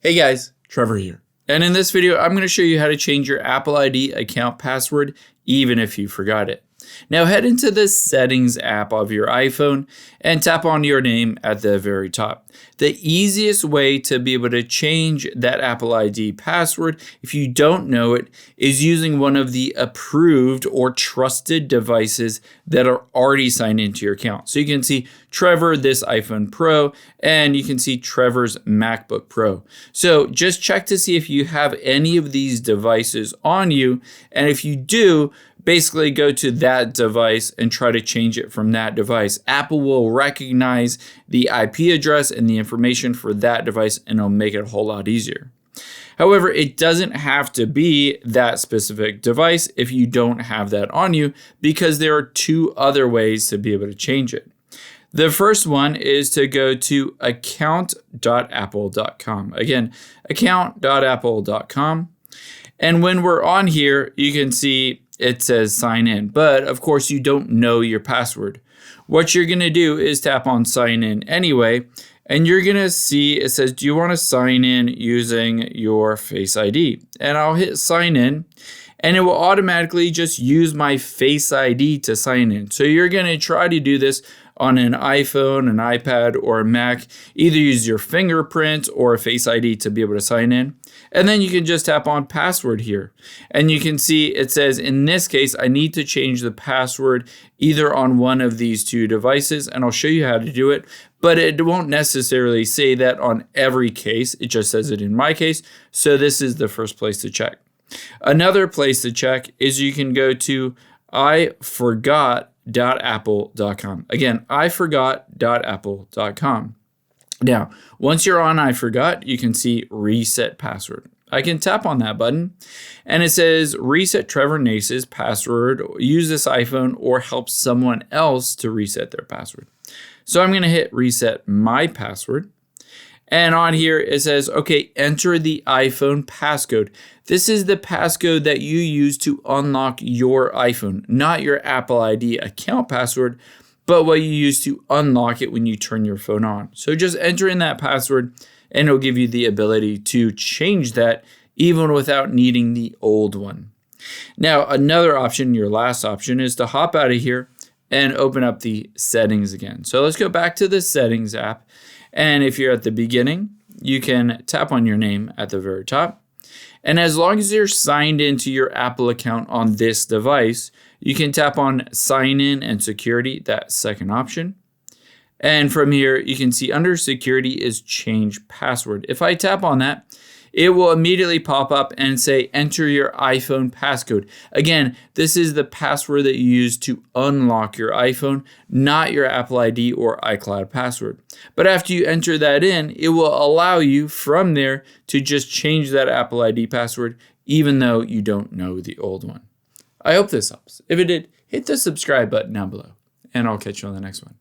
Hey guys, Trevor here. And in this video, I'm going to show you how to change your Apple ID account password even if you forgot it. Now head into the Settings app of your iPhone and tap on your name at the very top. The easiest way to be able to change that Apple ID password, if you don't know it, is using one of the approved or trusted devices that are already signed into your account. So you can see Trevor, this iPhone Pro, and you can see Trevor's MacBook Pro. So just check to see if you have any of these devices on you, and if you do, basically go to that device and try to change it from that device. Apple will recognize the IP address and the information for that device, and it'll make it a whole lot easier. However, it doesn't have to be that specific device if you don't have that on you, because there are two other ways to be able to change it. The first one is to go to account.apple.com. Again, account.apple.com. And when we're on here, you can see it says sign in, but of course you don't know your password. What you're gonna do is tap on sign in anyway, and you're gonna see it says, do you wanna sign in using your Face ID? And I'll hit sign in, and it will automatically just use my Face ID to sign in. So you're gonna try to do this on an iPhone, an iPad, or a Mac. Either use your fingerprint or a Face ID to be able to sign in. And then you can just tap on password here. And you can see it says, in this case, I need to change the password either on one of these two devices, and I'll show you how to do it, but it won't necessarily say that on every case. It just says it in my case. So this is the first place to check. Another place to check is you can go to iforgot.apple.com. Again, iforgot.apple.com. Now, once you're on iForgot, you can see reset password. I can tap on that button and it says reset Trevor Nace's password, use this iPhone, or help someone else to reset their password. So I'm going to hit reset my password. And on here it says, okay, enter the iPhone passcode. This is the passcode that you use to unlock your iPhone, not your Apple ID account password, but what you use to unlock it when you turn your phone on. So just enter in that password and it'll give you the ability to change that even without needing the old one. Now, another option, your last option, is to hop out of here and open up the settings again. So let's go back to the Settings app. And if you're at the beginning, you can tap on your name at the very top. And as long as you're signed into your Apple account on this device, you can tap on sign in and security, that second option. And from here, you can see under security is change password. If I tap on that, it will immediately pop up and say, enter your iPhone passcode. Again, this is the password that you use to unlock your iPhone, not your Apple ID or iCloud password. But after you enter that in, it will allow you from there to just change that Apple ID password, even though you don't know the old one. I hope this helps. If it did, hit the subscribe button down below, and I'll catch you on the next one.